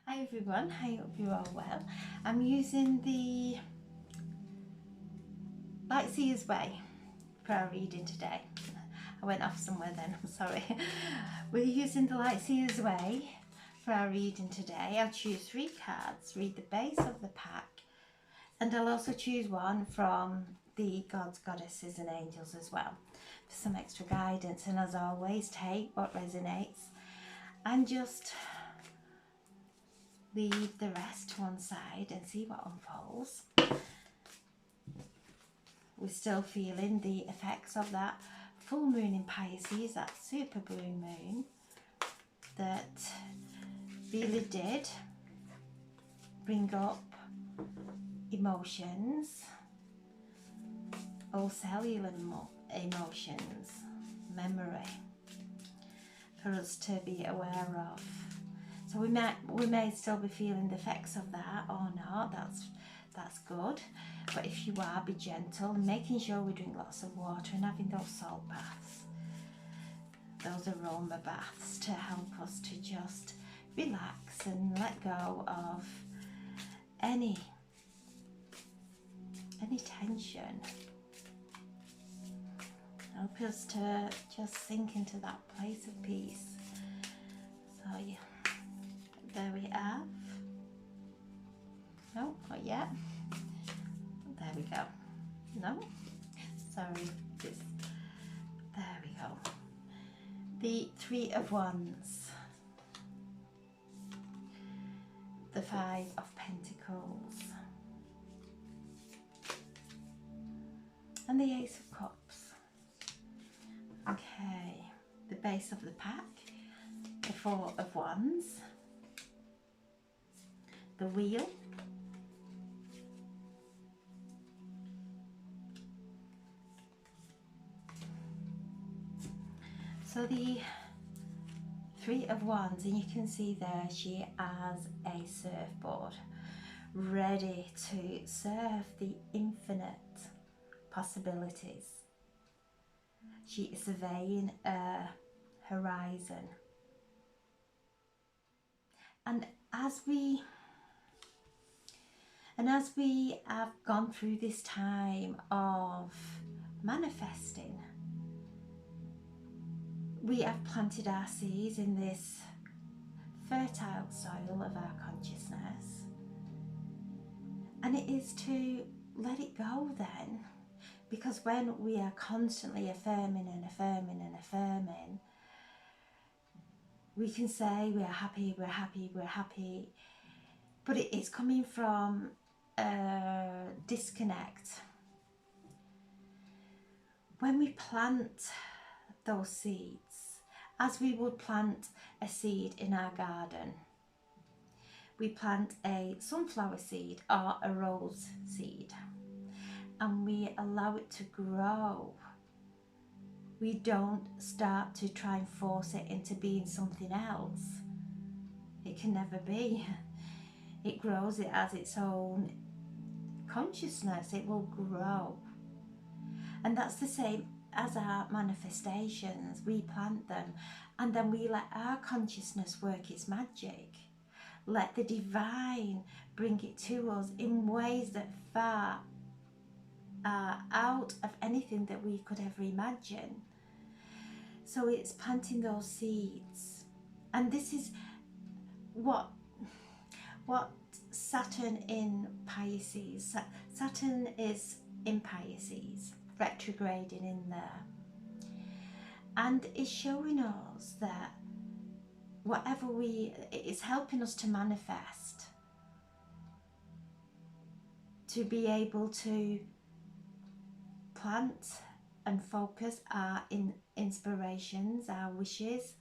Hi everyone, I hope you're all well. I'm using the Lightseer's Way for our reading today. I went off somewhere then, I'm sorry. We're using the Lightseer's Way for our reading today. I'll choose 3 cards, read the base of the pack, and I'll also choose one from the Gods, Goddesses and Angels as well for some extra guidance. And as always, take what resonates and just leave the rest to one side and see what unfolds. We're still feeling the effects of that full moon in Pisces, that super blue moon that really did bring up emotions, all cellular emotions, memory for us to be aware of. So we may still be feeling the effects of that or not. That's good. But if you are, be gentle, making sure we drink lots of water and having those salt baths, those aroma baths, to help us to just relax and let go of any tension. Help us to just sink into that place of peace. So yeah, there we have. No, not yet. There we go. No, sorry. There we go. The 3 of Wands, the 5 of Pentacles, and the Ace of Cups. Okay, the base of the pack, the 4 of Wands, the Wheel, so the 3 of Wands, and you can see there she has a surfboard ready to surf the infinite possibilities. She is surveying a horizon, and as we have gone through this time of manifesting, we have planted our seeds in this fertile soil of our consciousness, and it is to let it go then, because when we are constantly affirming and affirming and affirming, we can say we are happy, we're happy, we're happy, but it is coming from a disconnect. When we plant those seeds, as we would plant a seed in our garden, we plant a sunflower seed or a rose seed, and we allow it to grow. We don't start to try and force it into being something else. It can never be. It grows, it has its own consciousness, it will grow. And that's the same as our manifestations. We plant them and then we let our consciousness work its magic. Let the divine bring it to us in ways that far are out of anything that we could ever imagine. So it's planting those seeds. And this is what Saturn in Pisces, Saturn is in Pisces, retrograding in there, and is showing us that whatever it is helping us to manifest, to be able to plant and focus our inspirations, our wishes,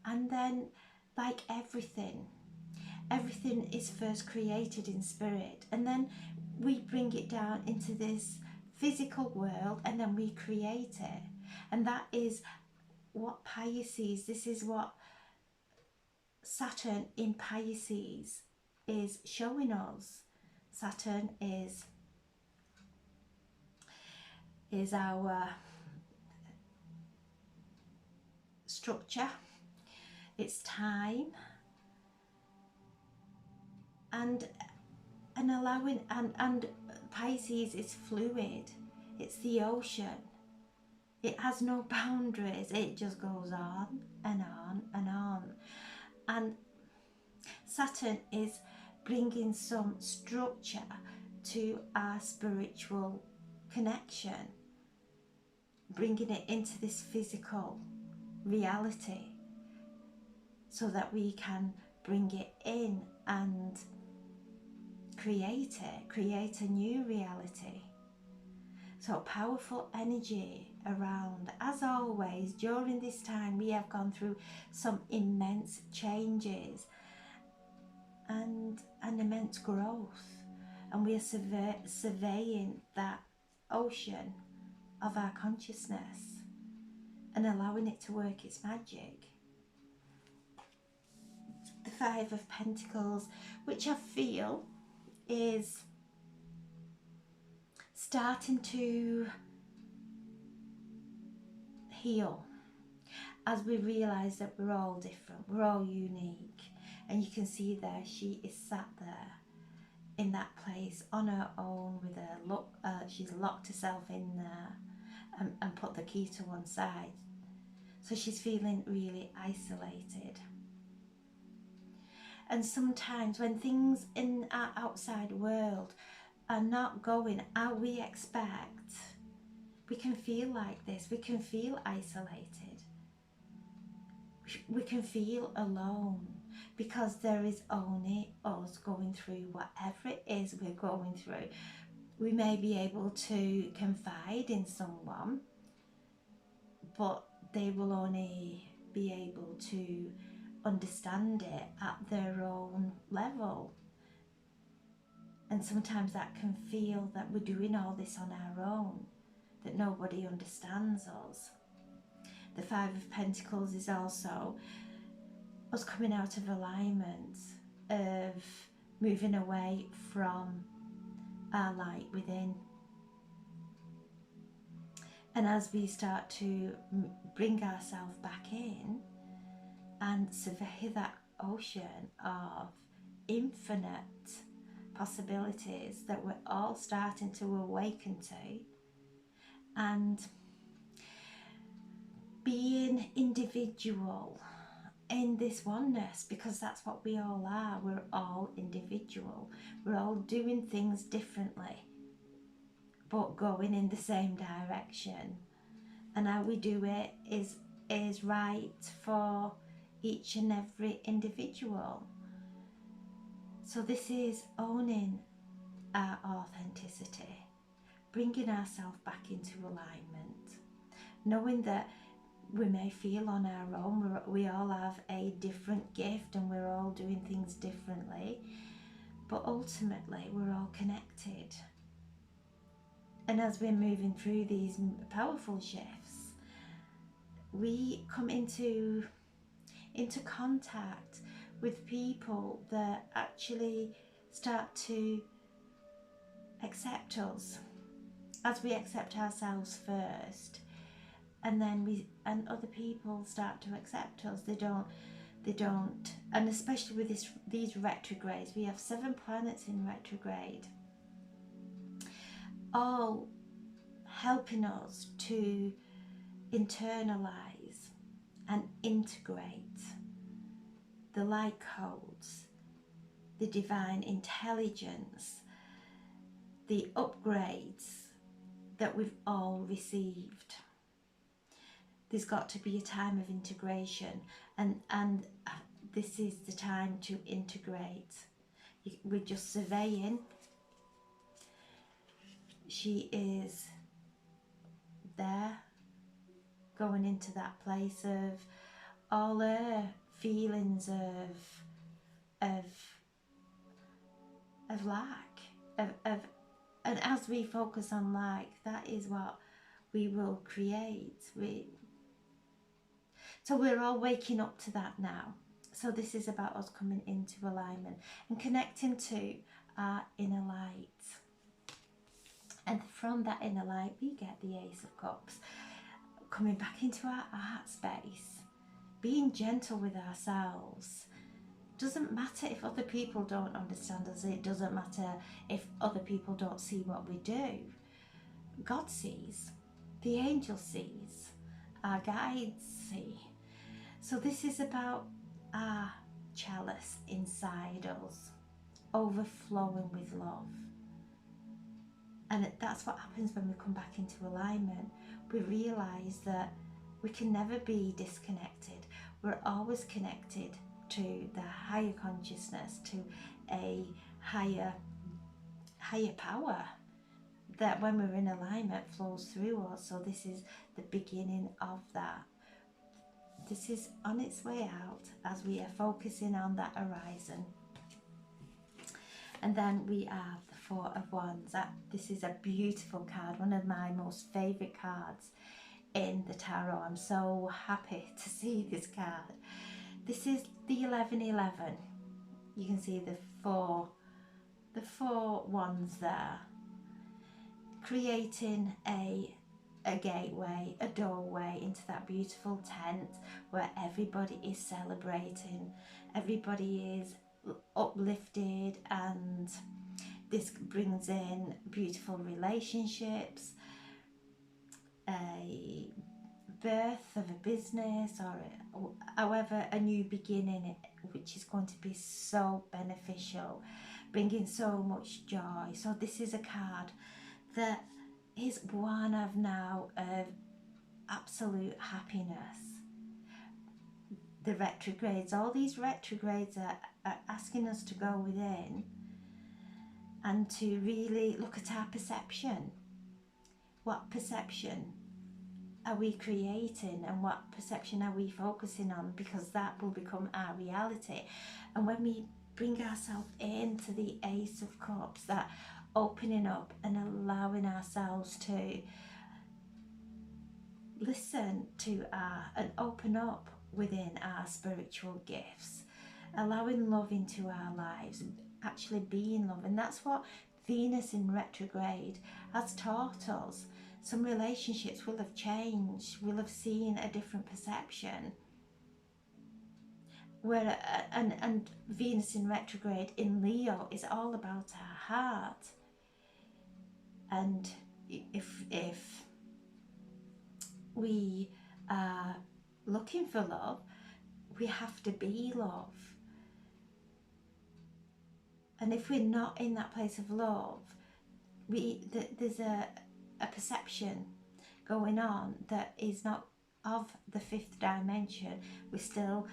and then, like everything is first created in spirit, and then we bring it down into this physical world, and then we create it. And that is what Pisces, this is what Saturn in Pisces is showing us. Saturn is our structure, it's time, and allowing, and Pisces is fluid. It's the ocean. It has no boundaries. It just goes on and on and on. And Saturn is bringing some structure to our spiritual connection, bringing it into this physical reality so that we can bring it in and create a new reality. So powerful energy around. As always, during this time we have gone through some immense changes and an immense growth, and we are surveying that ocean of our consciousness and allowing it to work its magic. The Five of Pentacles, which I feel is starting to heal as we realise that we're all different, we're all unique. And you can see there, she is sat there in that place on her own with her she's locked herself in there and put the key to one side. So she's feeling really isolated. And sometimes when things in our outside world are not going how we expect, we can feel like this. We can feel isolated. We can feel alone because there is only us going through whatever it is we're going through. We may be able to confide in someone, but they will only be able to understand it at their own level. And sometimes that can feel that we're doing all this on our own, that nobody understands us. The Five of Pentacles is also us coming out of alignment, of moving away from our light within. And as we start to bring ourselves back in and survey that ocean of infinite possibilities that we're all starting to awaken to, and being individual in this oneness, because that's what we all are. We're all individual. We're all doing things differently, but going in the same direction. And how we do it is right for each and every individual. So this is owning our authenticity, bringing ourselves back into alignment, knowing that we may feel on our own, we all have a different gift and we're all doing things differently, but ultimately we're all connected. And as we're moving through these powerful shifts, we come into contact with people that actually start to accept us as we accept ourselves first, and then other people start to accept us. They don't, and especially with these retrogrades, we have 7 planets in retrograde, all helping us to internalize and integrate the light codes, the divine intelligence, the upgrades that we've all received. There's got to be a time of integration, and this is the time to integrate. We're just surveying. She is there, going into that place of all her feelings of lack, and as we focus on lack, that is what we will create. So we're all waking up to that now. So this is about us coming into alignment and connecting to our inner light. And from that inner light, we get the Ace of Cups, coming back into our art space, being gentle with ourselves, Doesn't matter if other people don't understand us. It doesn't matter if other people don't see what we do. God sees. The angel sees. Our guides see. So this is about our chalice inside us, overflowing with love. And that's what happens when we come back into alignment. We realise that we can never be disconnected. We're always connected to the higher consciousness, to a higher power that when we're in alignment flows through us. So this is the beginning of that. This is on its way out as we are focusing on that horizon. And then we have the Four of Wands. This is a beautiful card, one of my most favourite cards in the tarot. I'm so happy to see this card. This is the 1111. You can see the four wands there, creating a gateway, a doorway into that beautiful tent where everybody is celebrating, everybody is uplifted, and this brings in beautiful relationships, a birth of a business, or however, a new beginning, which is going to be so beneficial, bringing so much joy. So this is a card that is one of now of absolute happiness. The retrogrades, all these retrogrades are asking us to go within and to really look at our perception. What perception are we creating, and what perception are we focusing on? Because that will become our reality. And when we bring ourselves into the Ace of Cups, that opening up and allowing ourselves to listen to and open up within our spiritual gifts, allowing love into our lives, actually being love. And that's what Venus in retrograde has taught us. Some relationships will have changed, we'll have seen a different perception. And Venus in retrograde in Leo is all about our heart. And if we are looking for love, we have to be love. And if we're not in that place of love, there's a perception going on that is not of the fifth dimension. We're still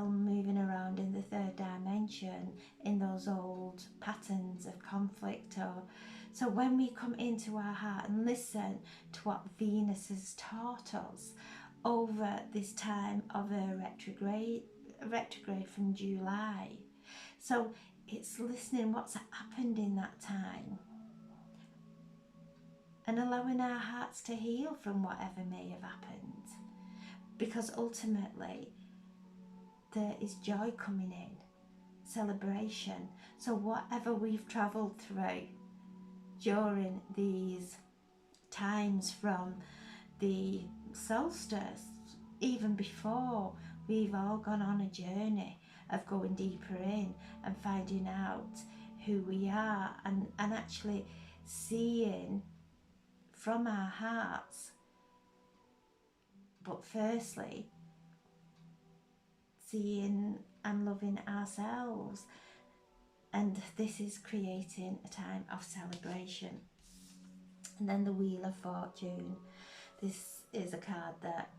moving around in the third dimension, in those old patterns of conflict. So when we come into our heart and listen to what Venus has taught us over this time of a retrograde from July, so it's listening what's happened in that time and allowing our hearts to heal from whatever may have happened, because ultimately there is joy coming in, celebration. So whatever we've travelled through during these times from the solstice, even before, we've all gone on a journey of going deeper in and finding out who we are, and actually seeing from our hearts. But firstly, seeing and loving ourselves. And this is creating a time of celebration. And then the Wheel of Fortune. This is a card that,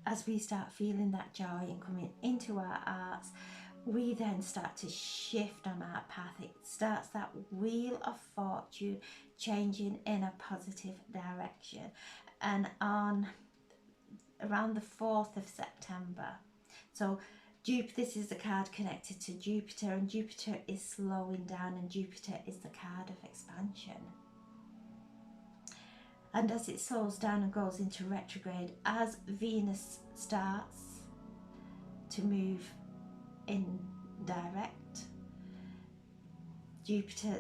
as we start feeling that joy and coming into our hearts, we then start to shift on our path. It starts that Wheel of Fortune changing in a positive direction. And on around the 4th of September, so this is the card connected to Jupiter, and Jupiter is slowing down, and Jupiter is the card of expansion. And as it slows down and goes into retrograde, as Venus starts to move in direct, Jupiter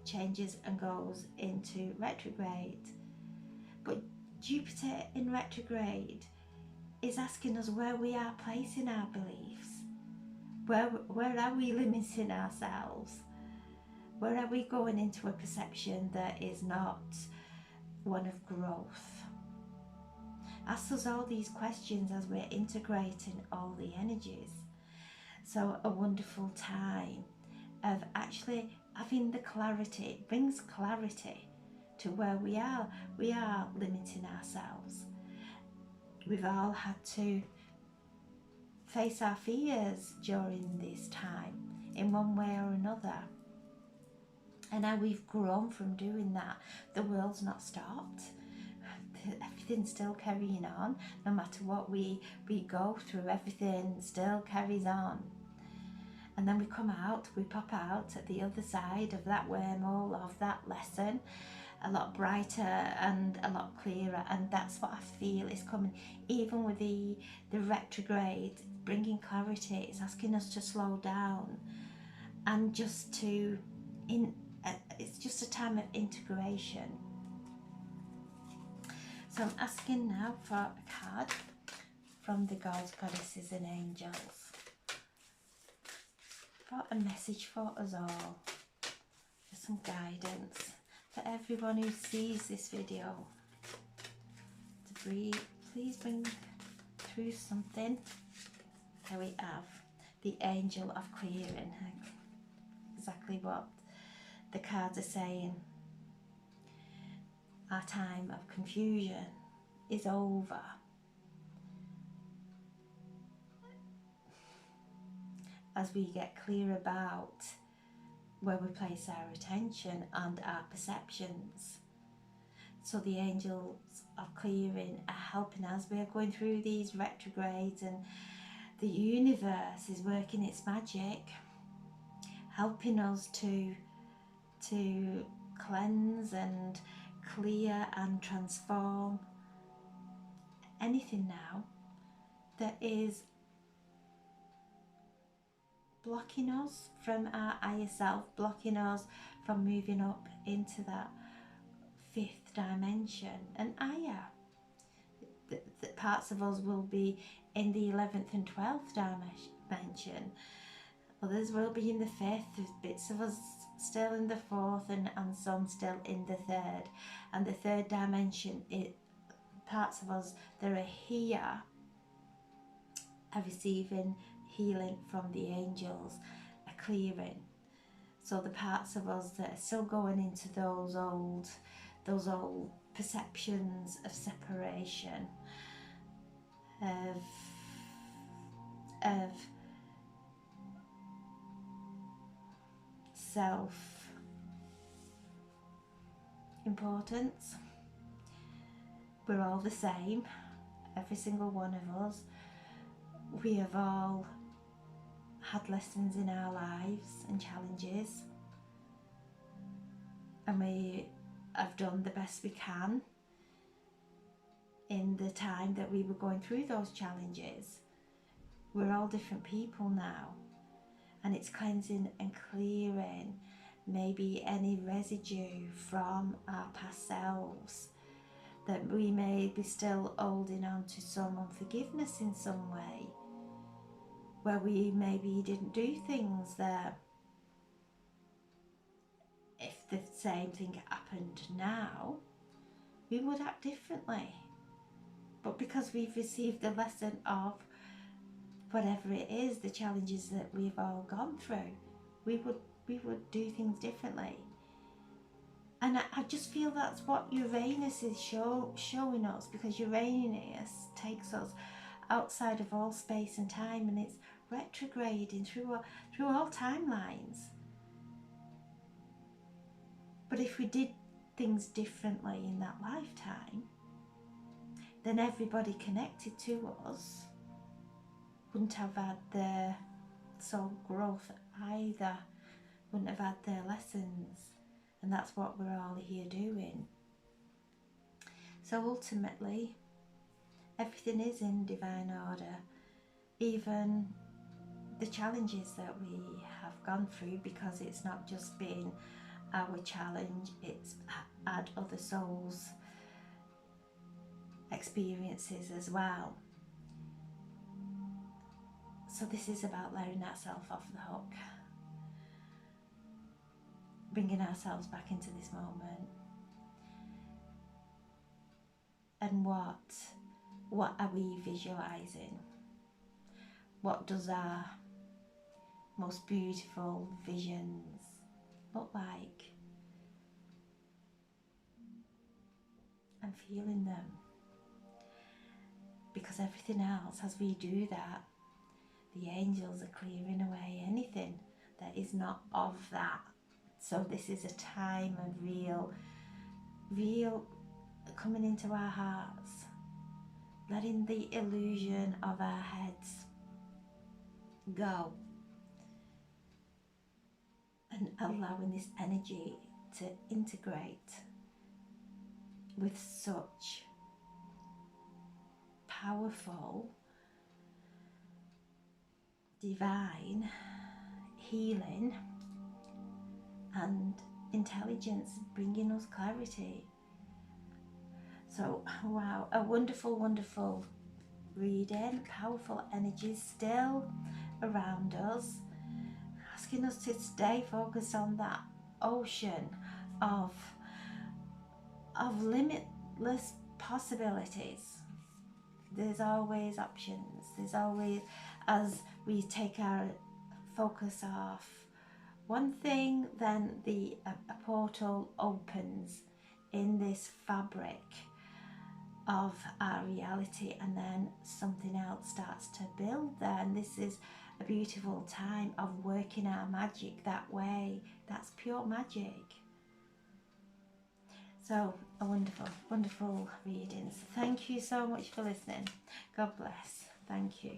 changes and goes into retrograde. But Jupiter in retrograde is asking us where we are placing our beliefs. Where are we limiting ourselves? Where are we going into a perception that is not one of growth? Ask us all these questions as we're integrating all the energies. So a wonderful time of actually having the clarity. It brings clarity to where we are. We are limiting ourselves. We've all had to face our fears during this time in one way or another. And now we've grown from doing that. The world's not stopped. Everything's still carrying on. No matter what we go through, everything still carries on. And then we come out, we pop out at the other side of that wormhole, of that lesson, a lot brighter and a lot clearer. And that's what I feel is coming. Even with the retrograde, bringing clarity, it's asking us to slow down and just to, it's just a time of integration. So I'm asking now for a card from the gods, goddesses and angels for a message for us all, for some guidance, for everyone who sees this video, to please bring through something. Here we have the angel of clearing, exactly what the cards are saying. Our time of confusion is over. As we get clear about where we place our attention and our perceptions. So the angels of clearing are helping us. We are going through these retrogrades and the universe is working its magic, helping us to cleanse and clear and transform anything now that is blocking us from our higher self, blocking us from moving up into that fifth dimension and higher. The parts of us will be in the 11th and 12th dimension. Others will be in the 5th, there's bits of us still in the 4th and some still in the 3rd. And the 3rd dimension, parts of us that are here are receiving healing from the angels, a clearing. So the parts of us that are still going into those old perceptions of separation, of self-importance. We're all the same, every single one of us. We have all had lessons in our lives and challenges, and we have done the best we can in the time that we were going through those challenges. We're all different people now, and it's cleansing and clearing maybe any residue from our past selves that we may be still holding on to, some unforgiveness in some way, where we maybe didn't do things that, if the same thing happened now, we would act differently. But because we've received the lesson of whatever it is, the challenges that we've all gone through, we would do things differently. And I just feel that's what Uranus is showing us, because Uranus takes us outside of all space and time, and it's retrograding through all timelines. But if we did things differently in that lifetime, then everybody connected to us wouldn't have had their soul growth either, wouldn't have had their lessons. And that's what we're all here doing. So ultimately, everything is in divine order, even the challenges that we have gone through, because it's not just been our challenge, it's had other souls' experiences as well. So this is about letting ourselves off the hook, bringing ourselves back into this moment. And what are we visualizing? What does our most beautiful visions look like? And feeling them. Because everything else, as we do that, the angels are clearing away anything that is not of that. So this is a time of real coming into our hearts, letting the illusion of our heads go, and allowing this energy to integrate with such powerful divine healing and intelligence, bringing us clarity. So wow, a wonderful, wonderful reading, powerful energies still around us, asking us to stay focused on that ocean of limitless possibilities. There's always options. There's always, as we take our focus off one thing, then a portal opens in this fabric of our reality, and then something else starts to build there. And this is a beautiful time of working our magic that way. That's pure magic. So a wonderful, wonderful reading. So thank you so much for listening. God bless. Thank you.